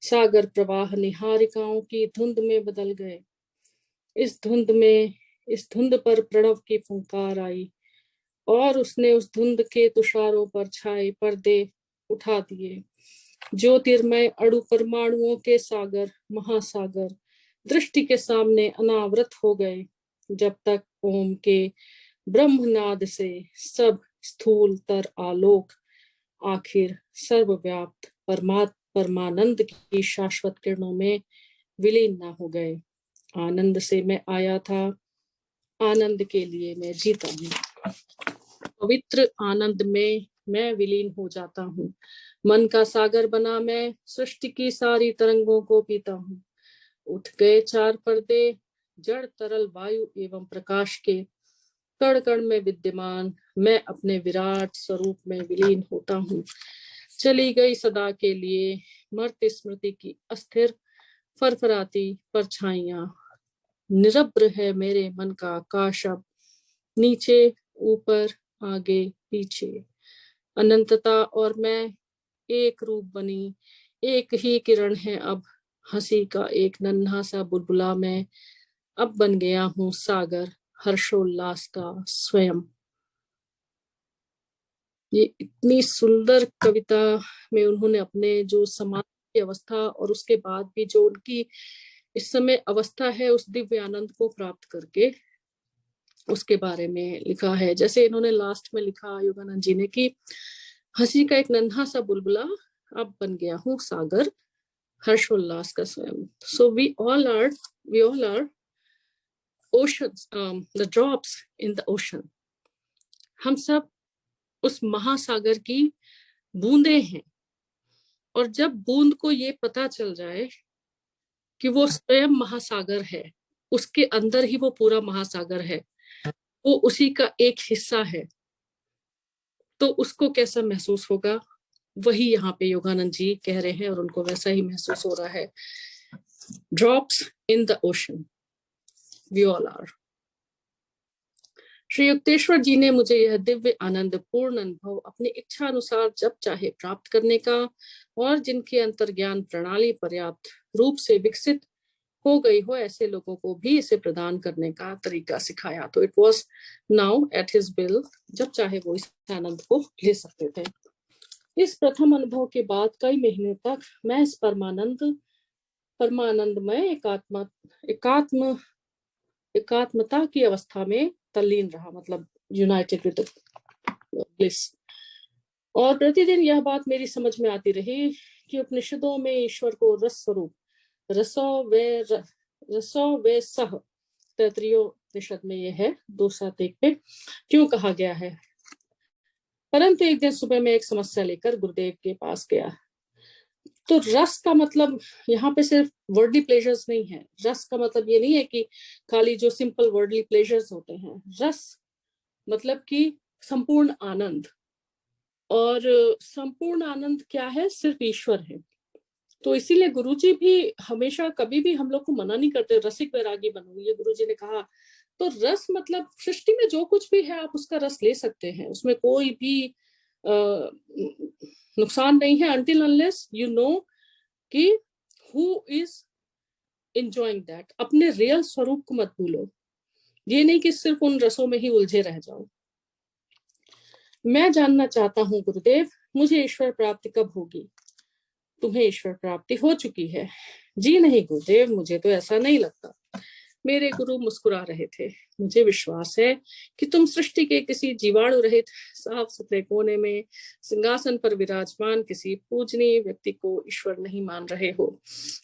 सागर प्रवाह निहारिकाओं की धुंध में बदल गए। इस धुंध पर प्रणव की फुंकार आई और उसने उस धुंध के तुषारों पर छाए पर्दे उठा दिए। ज्योतिर्मय अणु परमाणुओं के सागर, महासागर दृष्टि के सामने अनावृत हो गए, जब तक ओम के ब्रह्मनाद से सब स्थूल तर आलोक आखिर सर्वव्याप्त परमानंद की शाश्वत किरणों में विलीन न हो गए। आनंद से मैं आया था, आनंद के लिए मैं जीता हूँ। पवित्र आनंद में मैं विलीन हो जाता हूँ। मन का सागर बना मैं सृष्टि की सारी तरंगों को पीता हूँ। उठ गए चार पर्दे, जड़ तरल वायु एवं प्रकाश के कण कण में विद्यमान मैं अपने विराट स्वरूप में विलीन होता हूँ। चली गई सदा के लिए मर्त्य स्मृति की अस्थिर फरफराती परछाइयां। निरब्र है मेरे मन का आकाश अब, नीचे ऊपर आगे पीछे। अनंतता और मैं एक रूप बनी, एक ही किरण है अब। हंसी का एक नन्हा सा बुलबुला मैं अब बन गया हूँ सागर हर्षोल्लास का स्वयं। ये इतनी सुंदर कविता में उन्होंने अपने जो समाज की अवस्था और उसके बाद भी जो उनकी इस समय अवस्था है उस दिव्य आनंद को प्राप्त करके उसके बारे में लिखा है। जैसे इन्होंने लास्ट में लिखा योगानंद जी ने कि हंसी का एक नन्हा सा बुलबुला अब बन गया हूँ सागर हर्षोल्लास का स्वयं। So we all are oceans, the drops in the ocean. हम सब उस महासागर की बूंदे हैं, और जब बूंद को ये पता चल जाए कि वो स्वयं महासागर है, उसके अंदर ही वो पूरा महासागर है, वो उसी का एक हिस्सा है, तो उसको कैसा महसूस होगा, वही यहाँ पे योगानंद जी कह रहे हैं और उनको वैसा ही महसूस हो रहा है। Drops in the ocean, we all are. Shri Yukteshwar ji ने मुझे यह दिव्य आनंद पूर्ण अनुभव अपनी इच्छा अनुसार जब चाहे प्राप्त करने का, और जिनके अंतर्ज्ञान प्रणाली पर्याप्त रूप से विकसित हो गई हो ऐसे लोगों को भी इसे प्रदान करने का तरीका सिखाया। तो it was now at his will, जब चाहे वो इस आनंद को ले सकते थे। इस प्रथम अनुभव के बाद कई महीने तक मैं इस परमानंदमय एकात्मता की अवस्था में तल्लीन रहा, मतलब यूनाइटेड विद ब्लिस। और प्रतिदिन यह बात मेरी समझ में आती रही कि उपनिषदों में ईश्वर को रस स्वरूप, रसो वे सह, तैत्तरीयोपनिषद में यह है 2:7 पे, क्यों कहा गया है। परंतु एक दिन सुबह में एक समस्या लेकर गुरुदेव के पास गया। तो रस का मतलब यहाँ पे सिर्फ वर्डली प्लेजर्स नहीं है। रस का मतलब ये नहीं है कि खाली जो सिंपल वर्डली प्लेजर्स होते हैं। रस मतलब कि संपूर्ण आनंद, और संपूर्ण आनंद क्या है, सिर्फ ईश्वर है। तो इसीलिए गुरुजी भी हमेशा कभी भी हम लोग को मना नहीं करते रसिक वैरागी बनो, ये गुरुजी ने कहा। तो रस मतलब सृष्टि में जो कुछ भी है आप उसका रस ले सकते हैं, उसमें कोई भी नुकसान नहीं है, until unless you know कि who is enjoying that। अपने रियल स्वरूप को मत भूलो, ये नहीं कि सिर्फ उन रसों में ही उलझे रह जाओ। मैं जानना चाहता हूँ गुरुदेव, मुझे ईश्वर प्राप्ति कब होगी? तुम्हें ईश्वर प्राप्ति हो चुकी है। जी नहीं गुरुदेव, मुझे तो ऐसा नहीं लगता। मेरे गुरु मुस्कुरा रहे थे। मुझे विश्वास है कि तुम सृष्टि के किसी जीवाणु रहित साफ सुथरे कोने में सिंहासन पर विराजमान किसी पूजनीय व्यक्ति को ईश्वर नहीं मान रहे हो।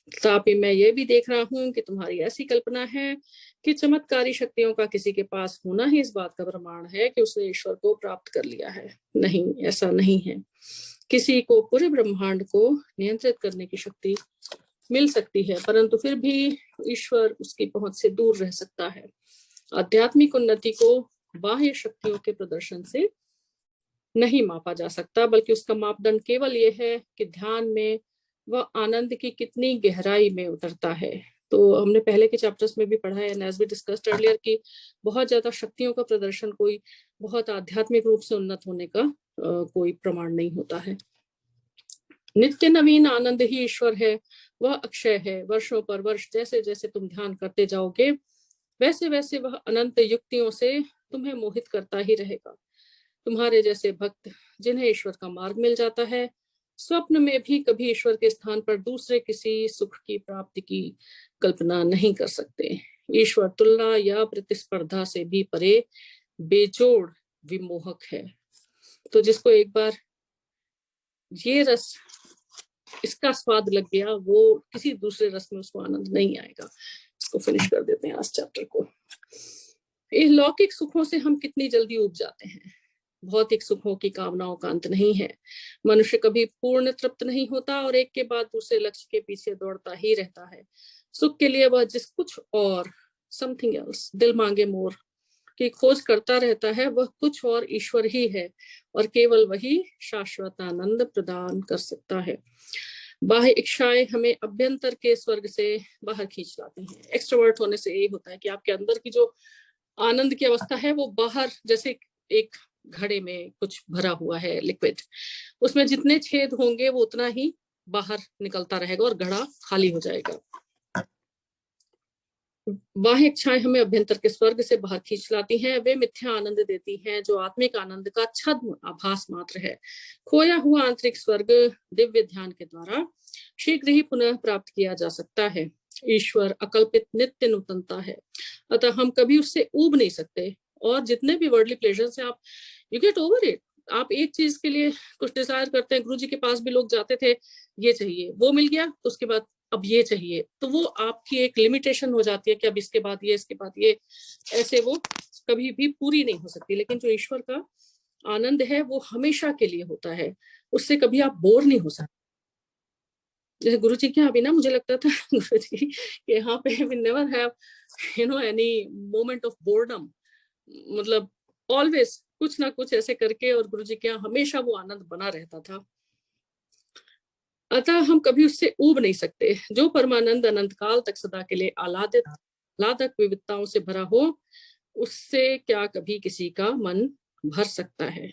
तथापि मैं ये भी देख रहा हूँ कि तुम्हारी ऐसी कल्पना है कि चमत्कारी शक्तियों का किसी के पास होना ही इस बात का प्रमाण है कि उसने ईश्वर को प्राप्त कर लिया है। नहीं, ऐसा नहीं है। किसी को पूरे ब्रह्मांड को नियंत्रित करने की शक्ति मिल सकती है, परंतु फिर भी ईश्वर उसकी पहुंच से दूर रह सकता है। आध्यात्मिक उन्नति को बाह्य शक्तियों के प्रदर्शन से नहीं मापा जा सकता, बल्कि उसका मापदंड केवल यह है कि ध्यान में वह आनंद की कितनी गहराई में उतरता है। तो हमने पहले के चैप्टर्स में भी पढ़ा है, एज वी डिस्कस्ड अर्लियर, कि बहुत ज्यादा शक्तियों का प्रदर्शन कोई बहुत आध्यात्मिक रूप से उन्नत होने का कोई प्रमाण नहीं होता है। नित्य नवीन आनंद ही ईश्वर है, वह अक्षय है। वर्षों पर वर्ष जैसे जैसे तुम ध्यान करते जाओगे, वैसे वैसे वह अनंत युक्तियों से तुम्हें मोहित करता ही रहेगा। तुम्हारे जैसे भक्त जिन्हें ईश्वर का मार्ग मिल जाता है, स्वप्न में भी कभी ईश्वर के स्थान पर दूसरे किसी सुख की प्राप्ति की कल्पना नहीं कर सकते। ईश्वर तुलना या प्रतिस्पर्धा से भी परे बेजोड़ विमोहक है। तो जिसको एक बार ये रस, इसका स्वाद लग गया, वो किसी दूसरे रस में उसको आनंद नहीं आएगा। इसको फिनिश कर देते हैं आज चैप्टर को। इस लौकिक सुखों से हम कितनी जल्दी उब जाते हैं। भौतिक सुखों की कामनाओं का अंत नहीं है। मनुष्य कभी पूर्ण तृप्त नहीं होता और एक के बाद दूसरे लक्ष्य के पीछे दौड़ता ही रहता है। सुख के लिए वह जिस कुछ और समथिंग एल्स, दिल मांगे मोर, की खोज करता रहता है, वह कुछ और ईश्वर ही है, और केवल वही शाश्वत आनंद प्रदान कर सकता है। बाह्य इच्छाएं हमें अभ्यंतर के स्वर्ग से बाहर खींच लाती हैं। एक्सट्रोवर्ट होने से यही होता है कि आपके अंदर की जो आनंद की अवस्था है वो बाहर, जैसे एक घड़े में कुछ भरा हुआ है लिक्विड, उसमें जितने छेद होंगे वो उतना ही बाहर निकलता रहेगा और घड़ा खाली हो जाएगा। बाह्य इच्छाएं हमें अभ्यंतर के स्वर्ग से बाहर खींच लाती हैं। वे मिथ्या आनंद देती हैं जो आत्मिक आनंद का छद्म आभास मात्र है। खोया हुआ आंतरिक स्वर्ग दिव्य ध्यान के द्वारा शीघ्र ही पुनः प्राप्त किया जा सकता है। ईश्वर अकल्पित नित्य नूतनता है, अतः हम कभी उससे ऊब नहीं सकते। और जितने भी वर्ल्डली प्लेजर्स हैं, आप यू गेट ओवर इट। आप एक चीज के लिए कुछ डिजायर करते हैं, गुरु जी के पास भी लोग जाते थे, ये चाहिए, वो मिल गया तो उसके बाद अब ये चाहिए, तो वो आपकी एक लिमिटेशन हो जाती है कि अब इसके बाद ये, इसके बाद ये, ऐसे वो कभी भी पूरी नहीं हो सकती। लेकिन जो ईश्वर का आनंद है वो हमेशा के लिए होता है, उससे कभी आप बोर नहीं हो सकते। जैसे गुरु जी के यहाँ भी ना, मुझे लगता था गुरु जी के यहाँ पे we never have any moment of boredom, मतलब ऑलवेज कुछ ना कुछ ऐसे करके, और गुरु जी के यहाँ हमेशा वो आनंद बना रहता था। अतः हम कभी उससे ऊब नहीं सकते। जो परमानंद अनंत काल तक सदा के लिए आह्लादक विविधताओं से भरा हो, उससे क्या कभी किसी का मन भर सकता है।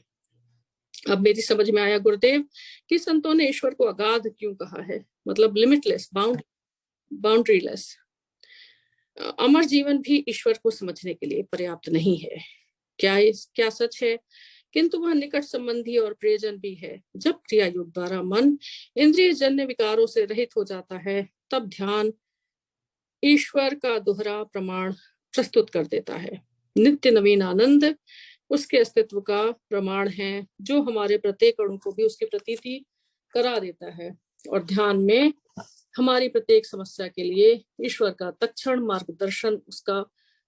अब मेरी समझ में आया गुरुदेव कि संतों ने ईश्वर को अगाध क्यों कहा है, मतलब लिमिटलेस, बाउंड्रीलेस। अमर जीवन भी ईश्वर को समझने के लिए पर्याप्त नहीं है। क्या सच है, किंतु वह निकट संबंधी और प्रियजन भी है। जब क्रिया योग द्वारा मन इंद्रिय जन्य विकारों से रहित हो जाता है, तब ध्यान ईश्वर का दोहरा प्रमाण प्रस्तुत कर देता है। नित्य नवीन आनंद उसके अस्तित्व का प्रमाण है, जो हमारे प्रत्येक अणु को भी उसकी प्रतीति करा देता है। और ध्यान में हमारी प्रत्येक समस्या के लिए ईश्वर का तत्क्षण मार्गदर्शन, उसका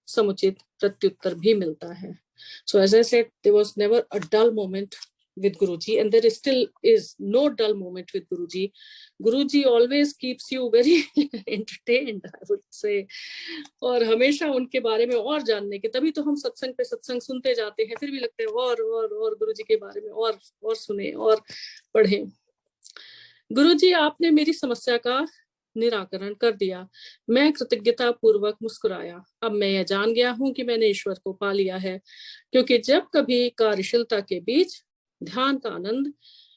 समुचित प्रत्युत्तर भी मिलता है। So as I said, there was never a dull moment with Guruji, and there still is no dull moment with Guruji. Guruji always keeps you very entertained, I would say. और हमेशा उनके बारे में और जानने के, तभी तो हम सत्संग पे सत्संग सुनते जाते हैं, फिर भी लगता है और गुरुजी के बारे में और सुने और पढ़े। गुरुजी, आपने मेरी समस्या का निराकरण कर दिया। मैं कृतज्ञता पूर्वक मुस्कुराया। अब मैं यह जान गया हूं कि मैंने ईश्वर को पा लिया है, क्योंकि जब कभी कार्यशीलता के बीच ध्यान का आनंद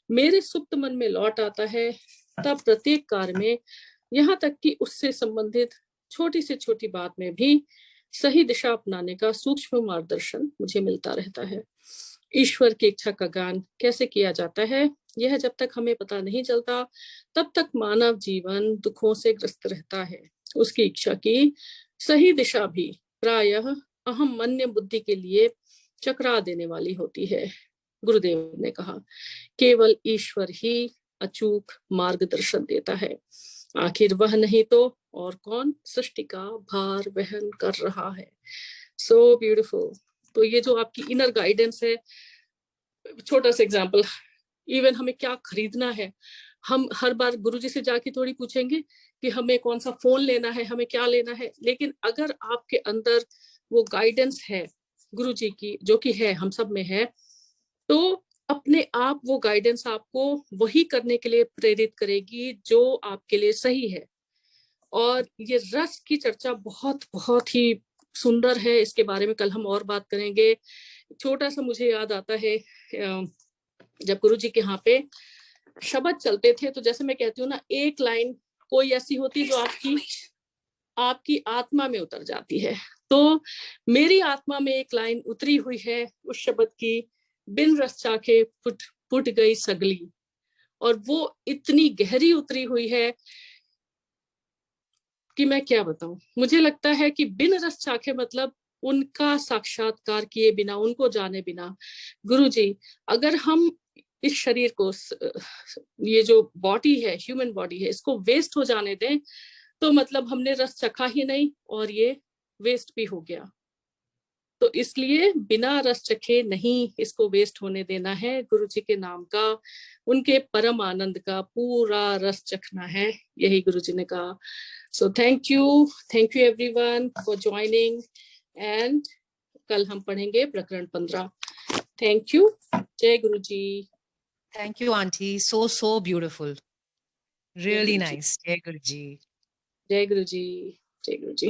मेरे सुप्त मन में लौट आता है, तब प्रत्येक कार्य में, यहाँ तक कि उससे संबंधित छोटी से छोटी बात में भी सही दिशा अपनाने का सूक्ष्म मार्गदर्शन मुझे मिलता रहता है। ईश्वर की इच्छा का गान कैसे किया जाता है, यह जब तक हमें पता नहीं चलता, तब तक मानव जीवन दुखों से ग्रस्त रहता है। उसकी इच्छा की सही दिशा भी प्रायः अहम मन्य बुद्धि के लिए चकरा देने वाली होती है। गुरुदेव ने कहा, केवल ईश्वर ही अचूक मार्गदर्शन देता है, आखिर वह नहीं तो और कौन सृष्टि का भार वहन कर रहा है। So beautiful. तो ये जो आपकी इनर गाइडेंस है, छोटा सा एग्जांपल, इवन हमें क्या खरीदना है, हम हर बार गुरुजी से जाके थोड़ी पूछेंगे कि हमें कौन सा फोन लेना है, हमें क्या लेना है, लेकिन अगर आपके अंदर वो गाइडेंस है गुरुजी की, जो कि है, हम सब में है, तो अपने आप वो गाइडेंस आपको वही करने के लिए प्रेरित करेगी जो आपके लिए सही है। और ये रस की चर्चा बहुत बहुत ही सुंदर है, इसके बारे में कल हम और बात करेंगे। छोटा सा मुझे याद आता है, जब गुरुजी के यहाँ पे शब्द चलते थे, तो जैसे मैं कहती हूँ ना, एक लाइन कोई ऐसी होती है जो आपकी आत्मा में उतर जाती है। तो मेरी आत्मा में एक लाइन उतरी हुई है उस शब्द की, बिन रस चाखे फुट गई सगली, और वो इतनी गहरी उतरी हुई है कि मैं क्या बताऊं। मुझे लगता है कि बिन रस चाखे मतलब उनका साक्षात्कार किए बिना, उनको जाने बिना, गुरुजी, अगर हम इस शरीर को, ये जो बॉडी है, ह्यूमन बॉडी है, इसको वेस्ट हो जाने दें, तो मतलब हमने रस चखा ही नहीं और ये वेस्ट भी हो गया। तो इसलिए बिना रस चखे नहीं इसको वेस्ट होने देना है, गुरुजी के नाम का, उनके परम आनंद का पूरा रस चखना है, यही गुरुजी ने कहा। So thank you everyone for joining, and कल हम पढ़ेंगे प्रकरण 15। Thank you. जय गुरुजी। Thank you, Auntie. So beautiful. Really nice. Jai Guruji. जय गुरुजी। जय गुरुजी।